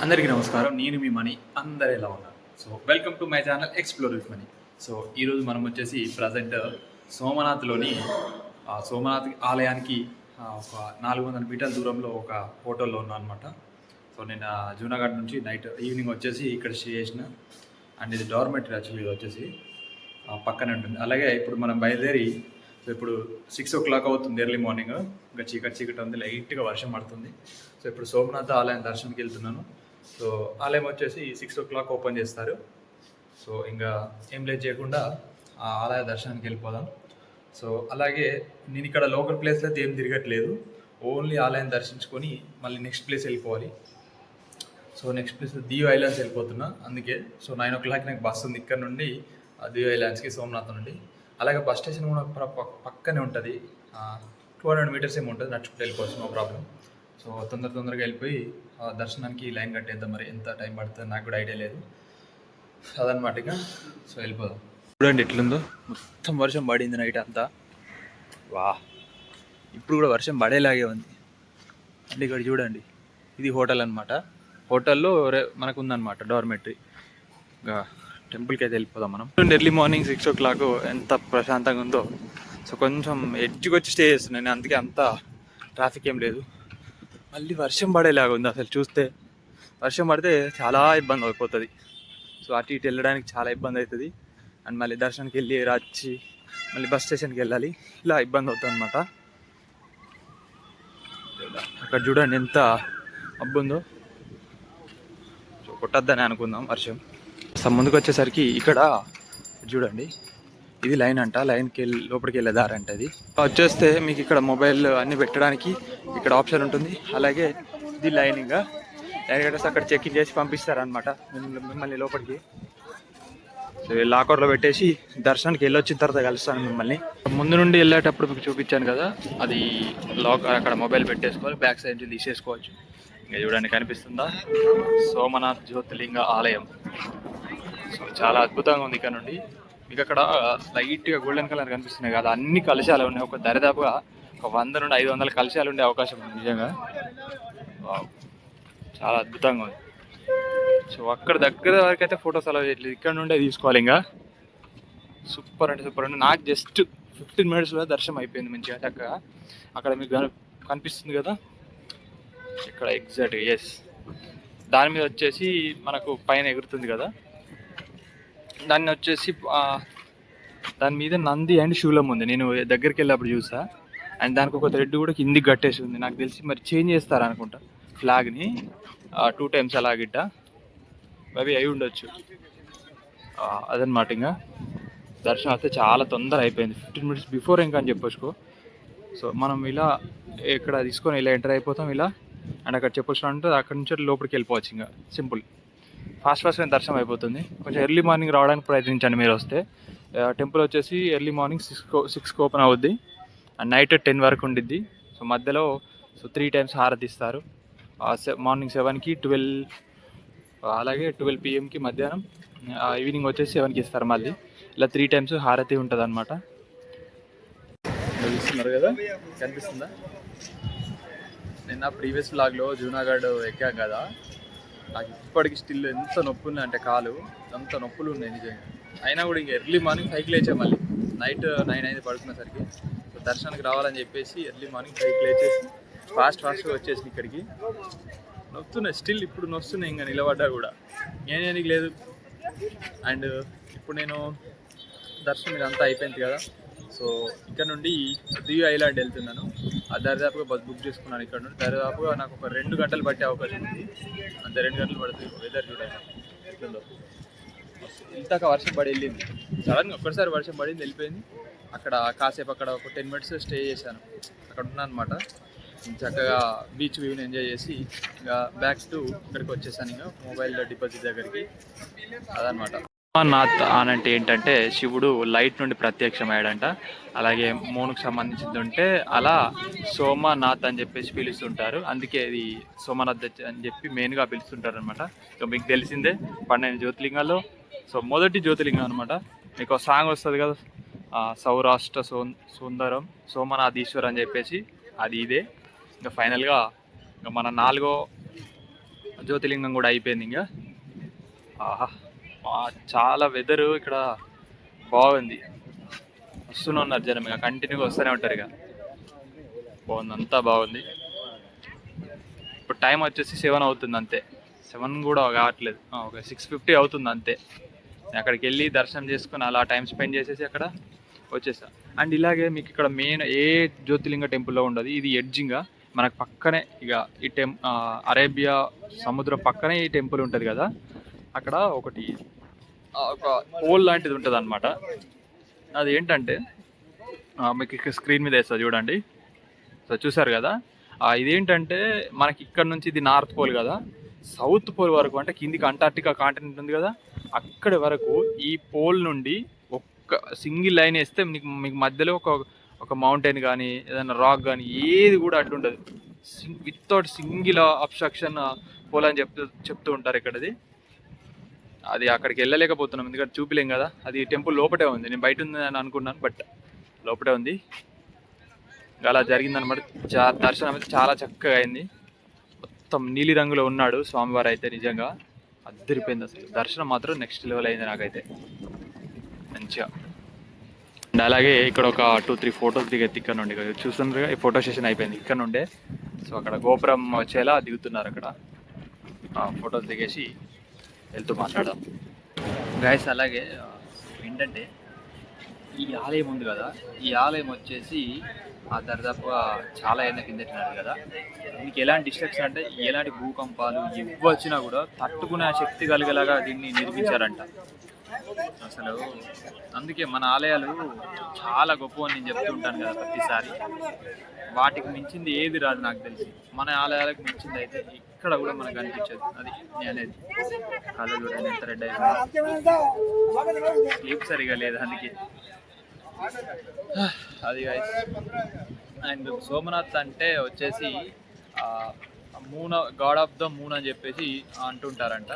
అందరికీ నమస్కారం. నేను మీ మనీ. అందరు ఎలా ఉన్నారు? So welcome to my channel explore with money. So ఈరోజు మనం వచ్చేసి ప్రజెంట్ సోమనాథ్లోని సోమనాథ్ ఆలయానికి ఒక 400 మీటర్ల దూరంలో ఒక హోటల్లో ఉన్నాను అనమాట. సో నేను జూనాగఢ్ నుంచి ఈవినింగ్ వచ్చేసి ఇక్కడ స్టే చేసిన. అండ్ ఇది డార్మెటరీ యాక్చువల్లీ. ఇది వచ్చేసి పక్కనే ఉంటుంది. అలాగే ఇప్పుడు మనం బయలుదేరి, సో ఇప్పుడు 6 o'clock అవుతుంది ఎర్లీ మార్నింగ్. ఇంకా చీకటి ఉంది, లైట్గా వర్షం పడుతుంది. సో ఇప్పుడు సోమనాథ ఆలయం దర్శనానికి వెళ్తున్నాను. సో ఆలయం వచ్చేసి 6 o'clock ఓపెన్ చేస్తారు. సో ఇంకా ఏం లేట్ చేయకుండా ఆ ఆలయ దర్శనానికి వెళ్ళిపోదాం. సో అలాగే నేను ఇక్కడ లోకల్ ప్లేస్లో అయితే ఏం తిరగట్లేదు. ఓన్లీ ఆలయం దర్శించుకొని మళ్ళీ నెక్స్ట్ ప్లేస్ వెళ్ళిపోవాలి. సో నెక్స్ట్ ప్లేస్ దీవ్ ఐలాండ్స్ వెళ్ళిపోతున్నా. అందుకే సో 9 o'clock నాకు బస్ ఉంది ఇక్కడ నుండి దీవ్ ఐలాండ్స్కి, సోమనాథ్ నుండి. అలాగే బస్ స్టేషన్ కూడా పక్కనే ఉంటుంది. 200 meters ఏమి ఉంటుంది, నడుచుకుంటూ వెళ్ళిపోవచ్చు, నో ప్రాబ్లం. సో తొందరగా వెళ్ళిపోయి దర్శనానికి లైన్ కట్టేద్దాం. మరి ఎంత టైం పడుతుంది నాకు కూడా ఐడియా లేదు. అదనమాట. ఇక సో వెళ్ళిపోదాం. చూడండి ఎట్లుందో, మొత్తం వర్షం పడింది నైట్ అంతా. వా, ఇప్పుడు కూడా వర్షం పడేలాగే ఉంది. అంటే ఇక్కడ చూడండి, ఇది హోటల్ అనమాట. హోటల్లో మనకు ఉందన్నమాట డార్మెటరీ. ఇంకా టెంపుల్కి అయితే వెళ్ళిపోదాం మనం. ఎర్లీ మార్నింగ్ 6 o'clock ఎంత ప్రశాంతంగా ఉందో. సో కొంచెం ఎడ్జ్కి వచ్చి స్టే చేస్తున్నాను నేను, అందుకే అంత ట్రాఫిక్ ఏం లేదు. మళ్ళీ వర్షం పడేలాగా ఉంది. అసలు చూస్తే వర్షం పడితే చాలా ఇబ్బంది అయిపోతుంది. సో అటు ఇటు వెళ్ళడానికి చాలా ఇబ్బంది అవుతుంది. అండ్ మళ్ళీ దర్శనానికి వెళ్ళి రాచి మళ్ళీ బస్ స్టేషన్కి వెళ్ళాలి. ఇలా ఇబ్బంది అవుతుంది అనమాట. అక్కడ చూడండి ఎంత మబ్బు ఉందో. సో కొట్టద్దని అనుకుందాం వర్షం. ముందుకు వచ్చేసరికి ఇక్కడ చూడండి, ఇది లైన్ అంట. లైన్కి లోపలికి వెళ్ళే దారి అంట. ఇది వచ్చేస్తే మీకు ఇక్కడ మొబైల్ అన్నీ పెట్టడానికి ఇక్కడ ఆప్షన్ ఉంటుంది. అలాగే ఇది లైన్. ఇంకా లైన్ కట్టేసి అక్కడ చెక్ ఇన్ చేసి పంపిస్తారనమాట మిమ్మల్ని లోపలికి. సో లాకర్లో పెట్టేసి దర్శనానికి వెళ్ళొచ్చిన తర్వాత కలుస్తాను మిమ్మల్ని. ముందు నుండి వెళ్ళేటప్పుడు మీకు చూపించాను కదా, అది లాకర్. అక్కడ మొబైల్ పెట్టేసుకోవాలి, బ్యాక్ సైడ్ నుంచి తీసేసుకోవచ్చు. ఇంకా చూడండి, కనిపిస్తుందా సోమనాథ్ జ్యోతిర్లింగ ఆలయం. సో చాలా అద్భుతంగా ఉంది. ఇక్కడ నుండి మీకు అక్కడ లైట్గా గోల్డెన్ కలర్ కనిపిస్తున్నాయి కదా, అన్ని కలశాలు ఉన్నాయి. ఒక దరిదాపుగా ఒక 100 నుండి 500 కలశాలు ఉండే అవకాశం ఉంది నిజంగా. చాలా అద్భుతంగా ఉంది. సో అక్కడ దగ్గర వరకు అయితే ఫొటోస్ అలా చేయట్లేదు, ఇక్కడ నుండే తీసుకోవాలి. ఇంకా సూపర్ అంటే సూపర్. అంటే నాకు జస్ట్ 15 minutesలో దర్శనం అయిపోయింది మంచిగా చక్కగా. అక్కడ మీకు కనిపిస్తుంది కదా ఇక్కడ ఎగ్జాక్ట్గా, ఎస్, దాని మీద వచ్చేసి మనకు పైన ఎగురుతుంది కదా, దాన్ని వచ్చేసి దాని మీద నంది అండ్ శూలం ఉంది. నేను దగ్గరికి వెళ్ళినప్పుడు చూసా. అండ్ దానికి ఒక థ్రెడ్ కూడా కిందికి కట్టేసి ఉంది. నాకు తెలిసి మరి చేంజ్ చేస్తారు అనుకుంటా ఫ్లాగ్ని 2 times అలా గిట్ట అవి అయి ఉండొచ్చు. అదనమాట. ఇంకా దర్శనం అయితే చాలా తొందర అయిపోయింది, 15 minutes బిఫోర్ ఇంకా అని చెప్పొచ్చుకో. సో మనం ఇలా ఇక్కడ తీసుకొని ఇలా ఎంటర్ అయిపోతాం ఇలా. అండ్ అక్కడ చెప్పొచ్చు అంటే అక్కడ నుంచి లోపలికి వెళ్ళిపోవచ్చు. ఇంకా సింపుల్, ఫాస్ట్గా దర్శనం అయిపోతుంది. కొంచెం ఎర్లీ మార్నింగ్ రావడానికి ప్రయత్నించండి మీరు వస్తే. టెంపుల్ వచ్చేసి ఎర్లీ మార్నింగ్ 6కి ఓపెన్ అవుద్ది అండ్ నైట్ 10 వరకు ఉండిద్ది. సో మధ్యలో 3 times హారతి ఇస్తారు. మార్నింగ్ 7కి, 12, అలాగే 12 PM మధ్యాహ్నం, ఈవినింగ్ వచ్చేసి 7కి ఇస్తారు మళ్ళీ. ఇలా 3 times హారతి ఉంటుంది అనమాట. చూస్తున్నారు కదా, కనిపిస్తుందా? నిన్న ప్రీవియస్ వ్లాగ్లో జూనాగఢ్ ఎక్కాం కదా, నాకు ఇప్పటికి స్టిల్ ఎంత నొప్పి ఉన్నాయి అంటే కాలు అంత నొప్పులు ఉన్నాయి నిజంగా. అయినా కూడా ఇంక ఎర్లీ మార్నింగ్ 5కి లేచా. మళ్ళీ నైట్ 9 అయింది పడుకునేసరికి. సో దర్శనానికి రావాలని చెప్పేసి ఎర్లీ మార్నింగ్ 5కి లేచేసి ఫాస్ట్గా వచ్చేసి ఇక్కడికి. నొప్పుతున్నాయి స్టిల్, ఇప్పుడు నొస్తున్నాయి ఇంకా నిలబడ్డా కూడా, ఏనేనికి లేదు. అండ్ ఇప్పుడు నేను దర్శనం ఇదంతా అయిపోయింది కదా. సో ఇక్కడ నుండి దీవ్ ఐలాండ్ వెళ్తున్నాను. ఆ దరిదాపుగా బస్ బుక్ చేసుకున్నాను. ఇక్కడ నుండి దరిదాపుగా నాకు ఒక 2 గంటలు పట్టే అవకాశం ఉంది. అంతే, 2 గంటలు పడుతుంది. వెదర్ చూడండి ఎట్లుందో. ఇంతక వర్షం పడి వెళ్ళింది, సడన్గా ఒక్కసారి వర్షం పడింది, వెళ్ళిపోయింది. అక్కడ కాసేపు అక్కడ ఒక 10 minutes స్టే చేశాను. అక్కడ ఉన్నాను అనమాట. చక్కగా బీచ్ వ్యూని ఎంజాయ్ చేసి ఇంకా బ్యాక్ టు ఇక్కడికి వచ్చేసాను. ఇంకా మొబైల్ డిపాజిట్ దగ్గరికి. అదనమాట. సోమనాథ్ అని అంటే ఏంటంటే శివుడు లైట్ నుండి ప్రత్యక్షమయ్యాడంట. అలాగే మోనుకు సంబంధించింది ఉంటే అలా సోమనాథ్ అని చెప్పేసి పిలుస్తుంటారు. అందుకే ఇది సోమనాథ్ అని చెప్పి మెయిన్గా పిలుస్తుంటారు అనమాట. ఇక మీకు తెలిసిందే 12 జ్యోతిర్లింగాల్లో సో మొదటి జ్యోతిర్లింగం అనమాట. మీకు ఒక సాంగ్ వస్తుంది కదా, సౌరాష్ట్ర సుందరం సోమనాథీశ్వర్ అని చెప్పేసి, అది ఇదే. ఇంకా ఫైనల్గా ఇంకా మన 4వ జ్యోతిర్లింగం కూడా అయిపోయింది ఇంకా. ఆహా చాలా వెదరు ఇక్కడ బాగుంది. వస్తూనే ఉన్నారు జనం, ఇక కంటిన్యూగా వస్తూనే ఉంటారు. ఇక బాగుంది, అంతా బాగుంది. ఇప్పుడు టైం వచ్చేసి 7 అవుతుంది అంతే. 7 కూడా కావట్లేదు, ఒక 6:50 అవుతుంది అంతే. అక్కడికి వెళ్ళి దర్శనం చేసుకుని అలా టైం స్పెండ్ చేసేసి అక్కడ వచ్చేసా. అండ్ ఇలాగే మీకు ఇక్కడ మెయిన్ ఏ జ్యోతిర్లింగ టెంపుల్లో ఉండదు, ఇది ఎడ్జింగా మనకు పక్కనే. ఇక ఈ అరేబియా సముద్రం పక్కనే ఈ టెంపుల్ ఉంటుంది కదా, అక్కడ ఒకటి ఒక పోల్ లాంటిది ఉంటుంది అనమాట. అది ఏంటంటే మీకు ఇక్కడ స్క్రీన్ మీద వేస్తుంది చూడండి. సో చూసారు కదా, ఇదేంటంటే మనకి ఇక్కడ నుంచి ఇది నార్త్ పోల్ కదా, సౌత్ పోల్ వరకు అంటే కిందికి అంటార్టికా కాంటినెంట్ ఉంది కదా, అక్కడి వరకు ఈ పోల్ నుండి ఒక్క సింగిల్ లైన్ వేస్తే మీకు మధ్యలో ఒక మౌంటైన్ కానీ ఏదైనా రాక్ కానీ ఏది కూడా అడ్డుండదు. వితౌట్ సింగిల్ అబ్స్ట్రక్షన్ పోల్ అని చెప్తూ ఉంటారు ఇక్కడది. అది అక్కడికి వెళ్ళలేకపోతున్నాం ఎందుకంటే చూపిలేం కదా, అది టెంపుల్ లోపటే ఉంది. నేను బయట ఉంది అని అనుకున్నాను, బట్ లోపటే ఉంది. అలా జరిగిందనమాట. దర్శనం అయితే చాలా చక్కగా అయింది. మొత్తం నీలి రంగులో ఉన్నాడు స్వామివారు అయితే, నిజంగా అద్దరిపోయింది అసలు. దర్శనం మాత్రం నెక్స్ట్ లెవెల్ అయింది నాకైతే మంచిగా. అండ్ అలాగే ఇక్కడ ఒక 2-3 ఫొటోస్ దిగేది ఇక్కడ నుండి. చూస్తున్నారు ఈ ఫోటో సెషన్ అయిపోయింది ఇక్కడ నుండే. సో అక్కడ గోపురం వచ్చేలా దిగుతున్నారు, అక్కడ ఫొటోస్ దిగేసి వెళ్తూ మాట్లాడదాం గైస్. అలాగే ఏంటంటే ఈ ఆలయం ఉంది కదా, ఈ ఆలయం వచ్చేసి దాదాపుగా చాలా ఏళ్ళ కిందటినాడు కదా. దీనికి ఎలాంటి డిస్ట్రక్షన్ అంటే ఎలాంటి భూకంపాలు ఇవ్వచ్చినా కూడా తట్టుకునే శక్తి కలిగేలాగా దీన్ని నిర్మించారంట అసలు. అందుకే మన ఆలయాలు చాలా గొప్ప అని నేను చెప్తూ ఉంటాను కదా ప్రతిసారి. వాటికి మించింది ఏది రాదు నాకు తెలిసి. మన ఆలయాలకు మించింది అయితే ఇక్కడ కూడా మనకు కనిపించదు. అది నేనేది కళ్ళు చూడండి ఎంత రెడ్ అయిపోయింది, స్లీప్ సరిగా లేదు అందుకే. అది గైస్. అండ్ సోమనాథ్ అంటే వచ్చేసి moon, God of the moon అని చెప్పేసి అంటుంటారంట.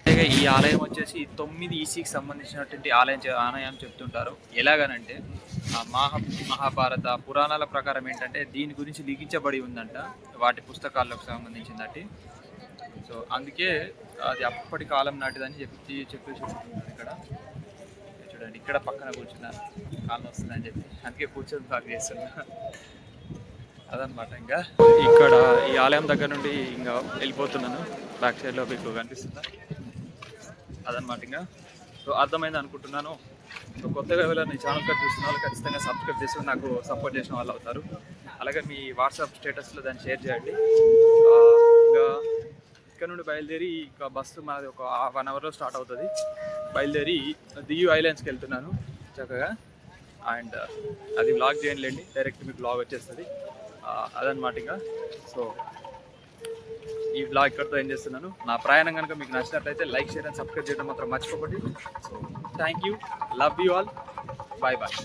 అలాగే ఈ ఆలయం వచ్చేసి 9 ఈసీకి సంబంధించినటువంటి ఆలయం చెప్తుంటారు. ఎలాగనంటే మహాభారత పురాణాల ప్రకారం ఏంటంటే దీని గురించి లిఖించబడి ఉందంట వాటి పుస్తకాలకు సంబంధించిందటి. సో అందుకే అది అప్పటి కాలం నాటిదని చెప్తున్నారు ఇక్కడ. చూడండి ఇక్కడ పక్కన కూర్చున్నారు, కాళ్ళు వస్తుందని చెప్పి అందుకే కూర్చొని బాగా చేస్తున్నా. అదనమాట. ఇంకా ఇక్కడ ఈ ఆలయం దగ్గర నుండి ఇంకా వెళ్ళిపోతున్నాను. బ్యాక్ సైడ్లో మీకు కనిపిస్తుందా, అదనమాట. ఇంకా సో అర్థమైంది అనుకుంటున్నాను. సో కొత్తగా ఎవరైనా ఈ ఛానల్ చూస్తున్న వాళ్ళు ఖచ్చితంగా సబ్స్క్రైబ్ చేసి నాకు సపోర్ట్ చేసిన వాళ్ళు అవుతారు. అలాగే మీ వాట్సాప్ స్టేటస్లో దాన్ని షేర్ చేయండి. ఇంకా ఇక్కడ నుండి బయలుదేరి ఇక బస్సు మాది ఒక 1 అవర్లో స్టార్ట్ అవుతుంది. బయలుదేరి దియు ఐలాండ్స్కి వెళ్తున్నాను చక్కగా. అండ్ అది వ్లాగ్ చేయండి, డైరెక్ట్ మీకు వ్లాగ్ వచ్చేస్తుంది. అదనమాట. ఇంకా సో ఈ వ్లాగ్ ఇక్కడితో ఏం చేస్తున్నాను. నా ప్రయాణం కనుక మీకు నచ్చినట్లయితే లైక్, షేర్ అండ్ సబ్స్క్రైబ్ చేయడం మాత్రం మర్చిపోకండి. So thank you, love you all, bye bye.